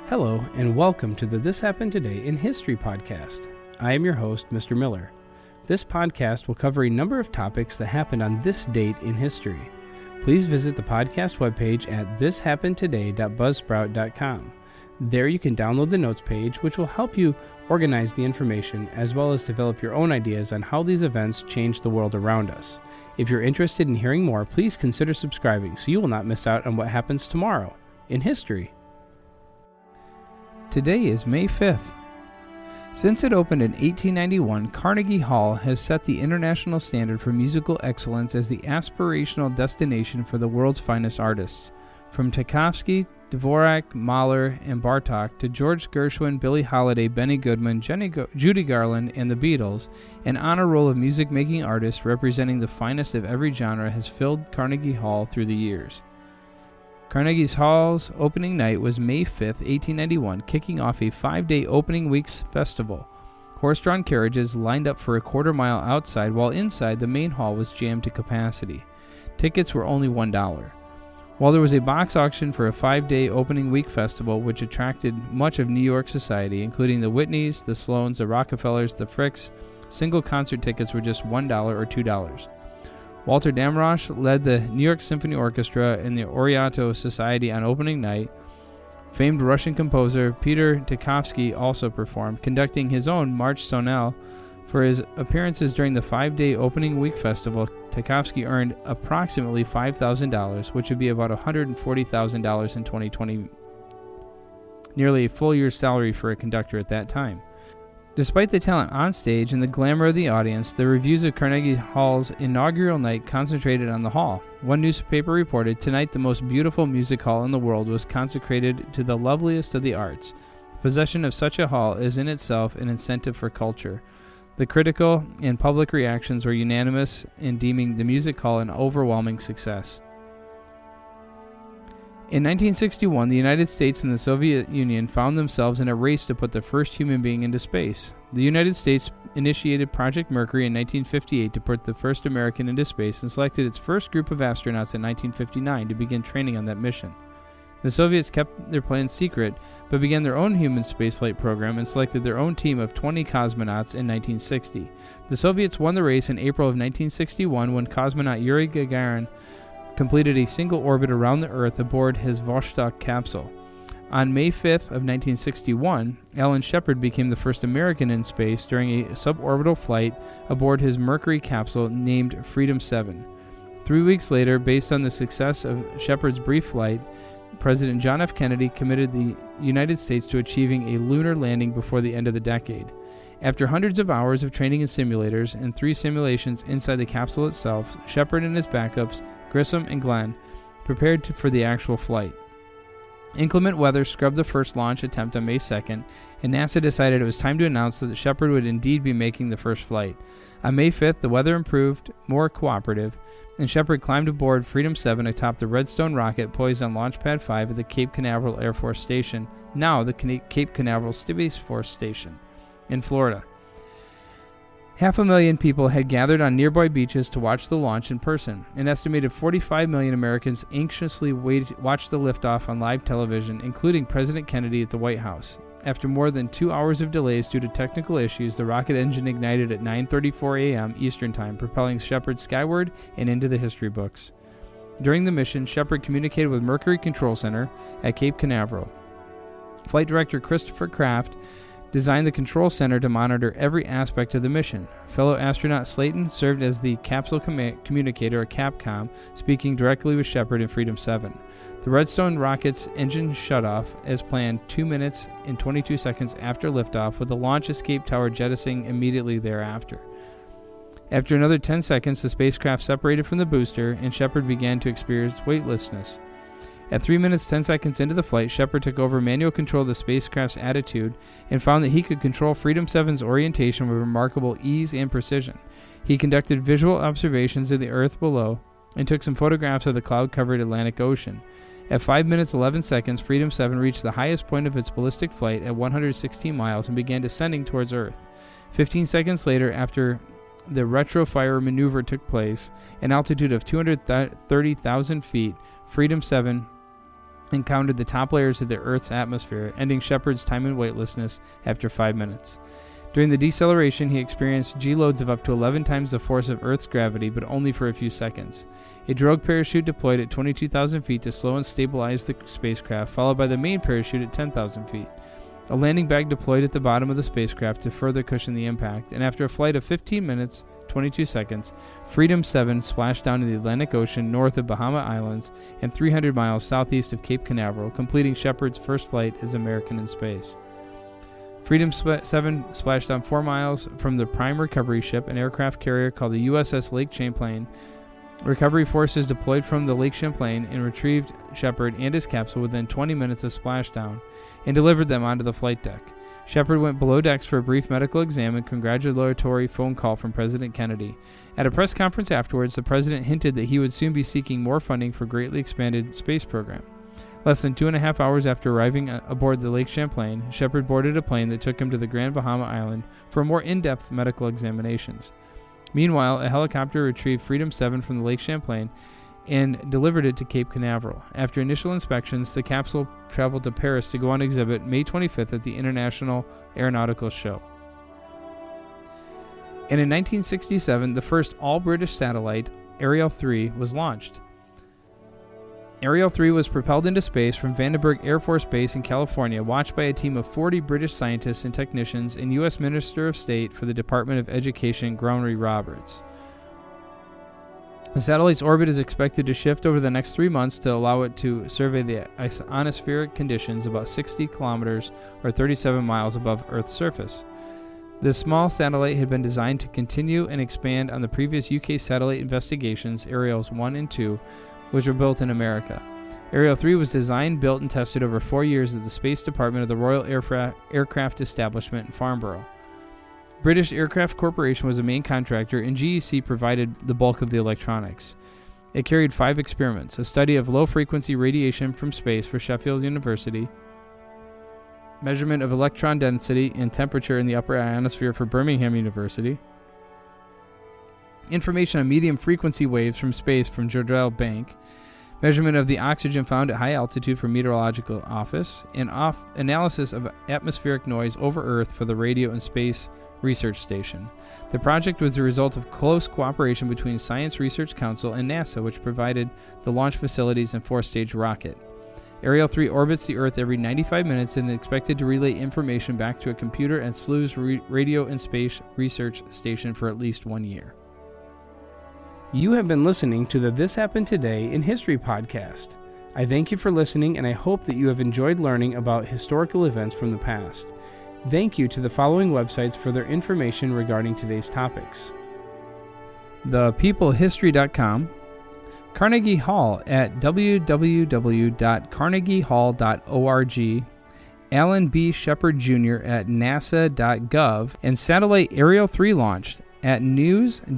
Hello, and welcome to the This Happened Today in History podcast. I am your host, Mr. Miller. This podcast will cover a number of topics that happened on this date in history. Please visit the podcast webpage at thishappenedtoday.buzzsprout.com. There you can download the notes page, which will help you organize the information as well as develop your own ideas on how these events change the world around us. If you're interested in hearing more, please consider subscribing so you will not miss out on what happens tomorrow in history. Today is May 5th. Since it opened in 1891, Carnegie Hall has set the international standard for musical excellence as the aspirational destination for the world's finest artists. From Tchaikovsky, Dvorak, Mahler, and Bartók to George Gershwin, Billie Holiday, Benny Goodman, Judy Garland, and the Beatles, an honor roll of music-making artists representing the finest of every genre has filled Carnegie Hall through the years. Carnegie Hall's opening night was May 5th, 1891, kicking off a 5-day opening week's festival. Horse-drawn carriages lined up for a quarter mile outside, while inside the main hall was jammed to capacity. Tickets were only $1. While there was a box auction for a 5-day opening week festival, which attracted much of New York society, including the Whitneys, the Sloans, the Rockefellers, the Fricks, single concert tickets were just $1 or $2. Walter Damrosch led the New York Symphony Orchestra and the Oriental Society on opening night. Famed Russian composer Peter Tchaikovsky also performed, conducting his own March Sonel. For his appearances during the 5-day opening week festival, Tchaikovsky earned approximately $5,000, which would be about $140,000 in 2020, nearly a full year's salary for a conductor at that time. Despite the talent on stage and the glamour of the audience, the reviews of Carnegie Hall's inaugural night concentrated on the hall. One newspaper reported, "Tonight the most beautiful music hall in the world was consecrated to the loveliest of the arts. Possession of such a hall is in itself an incentive for culture." The critical and public reactions were unanimous in deeming the music hall an overwhelming success. In 1961, the United States and the Soviet Union found themselves in a race to put the first human being into space. The United States initiated Project Mercury in 1958 to put the first American into space and selected its first group of astronauts in 1959 to begin training on that mission. The Soviets kept their plans secret, but began their own human spaceflight program and selected their own team of 20 cosmonauts in 1960. The Soviets won the race in April of 1961 when cosmonaut Yuri Gagarin completed a single orbit around the Earth aboard his Vostok capsule. On May 5th of 1961, Alan Shepard became the first American in space during a suborbital flight aboard his Mercury capsule named Freedom 7. 3 weeks later, based on the success of Shepard's brief flight, President John F. Kennedy committed the United States to achieving a lunar landing before the end of the decade. After hundreds of hours of training in simulators and 3 simulations inside the capsule itself, Shepard and his backups, Grissom and Glenn, prepared for the actual flight. Inclement weather scrubbed the first launch attempt on May 2nd, and NASA decided it was time to announce that Shepard would indeed be making the first flight. On May 5th, the weather improved, more cooperative, and Shepard climbed aboard Freedom 7 atop the Redstone rocket poised on Launch Pad 5 at the Cape Canaveral Air Force Station, now the Cape Canaveral Space Force Station, in Florida. 500,000 people had gathered on nearby beaches to watch the launch in person. An estimated 45 million Americans anxiously watched the liftoff on live television, including President Kennedy at the White House. After more than 2 hours of delays due to technical issues, the rocket engine ignited at 9:34 a.m. Eastern Time, propelling Shepard skyward and into the history books. During the mission, Shepard communicated with Mercury Control Center at Cape Canaveral. Flight Director Christopher Kraft designed the control center to monitor every aspect of the mission. Fellow astronaut Slayton served as the capsule communicator, or Capcom, speaking directly with Shepard in Freedom 7. The Redstone rocket's engine shut off as planned 2 minutes and 22 seconds after liftoff, with the launch escape tower jettisoning immediately thereafter. After another 10 seconds, the spacecraft separated from the booster, and Shepard began to experience weightlessness. At 3 minutes 10 seconds into the flight, Shepard took over manual control of the spacecraft's attitude and found that he could control Freedom 7's orientation with remarkable ease and precision. He conducted visual observations of the Earth below and took some photographs of the cloud-covered Atlantic Ocean. At 5 minutes 11 seconds, Freedom 7 reached the highest point of its ballistic flight at 116 miles and began descending towards Earth. 15 seconds later, after the retrofire maneuver took place, an altitude of 230,000 feet, Freedom 7 encountered the top layers of the Earth's atmosphere, ending Shepard's time in weightlessness after 5 minutes. During the deceleration, he experienced G-loads of up to 11 times the force of Earth's gravity, but only for a few seconds. A drogue parachute deployed at 22,000 feet to slow and stabilize the spacecraft, followed by the main parachute at 10,000 feet. A landing bag deployed at the bottom of the spacecraft to further cushion the impact, and after a flight of 15 minutes, 22 seconds, Freedom 7 splashed down in the Atlantic Ocean north of Bahama Islands and 300 miles southeast of Cape Canaveral, completing Shepard's first flight as American in space. Freedom 7 splashed down 4 miles from the prime recovery ship, an aircraft carrier called the U.S.A. Lake Champlain. Recovery forces deployed from the Lake Champlain and retrieved Shepard and his capsule within 20 minutes of splashdown and delivered them onto the flight deck. Shepard went below decks for a brief medical exam and congratulatory phone call from President Kennedy. At a press conference afterwards, the president hinted that he would soon be seeking more funding for greatly expanded space program. Less than 2.5 hours after arriving aboard the Lake Champlain, Shepard boarded a plane that took him to the Grand Bahama Island for more in-depth medical examinations. Meanwhile, a helicopter retrieved Freedom 7 from the Lake Champlain and delivered it to Cape Canaveral. After initial inspections, the capsule traveled to Paris to go on exhibit May 25th at the International Aeronautical Show. And in 1967, the first all-British satellite, Ariel 3, was launched. Ariel 3 was propelled into space from Vandenberg Air Force Base in California, watched by a team of 40 British scientists and technicians and U.S. Minister of State for the Department of Education, Groundy Roberts. The satellite's orbit is expected to shift over the next 3 months to allow it to survey the ionospheric conditions about 60 kilometers or 37 miles above Earth's surface. This small satellite had been designed to continue and expand on the previous UK satellite investigations, Ariels 1 and 2, which were built in America. Ariel 3 was designed, built, and tested over 4 years at the Space Department of the Royal Aircraft Establishment in Farnborough. British Aircraft Corporation was the main contractor, and GEC provided the bulk of the electronics. It carried 5 experiments: a study of low-frequency radiation from space for Sheffield University, measurement of electron density and temperature in the upper ionosphere for Birmingham University, information on medium-frequency waves from space from Jodrell Bank, measurement of the oxygen found at high altitude for Meteorological Office, and analysis of atmospheric noise over Earth for the Radio and Space Research Station. The project was the result of close cooperation between Science Research Council and NASA, which provided the launch facilities and 4-stage rocket. Ariel 3 orbits the Earth every 95 minutes and is expected to relay information back to a computer at SLU's Radio and Space Research Station for at least 1 year. You have been listening to the This Happened Today in History podcast. I thank you for listening, and I hope that you have enjoyed learning about historical events from the past. Thank you to the following websites for their information regarding today's topics: ThePeopleHistory.com, Carnegie Hall at www.carnegiehall.org, Alan B. Shepard Jr. at nasa.gov, and satellite Ariel 3 launched at news.bbc.co.uk.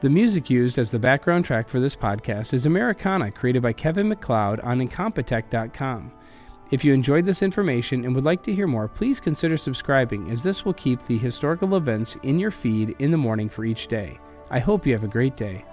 The music used as the background track for this podcast is Americana, created by Kevin MacLeod on Incompetech.com. If you enjoyed this information and would like to hear more, please consider subscribing, as this will keep the historical events in your feed in the morning for each day. I hope you have a great day.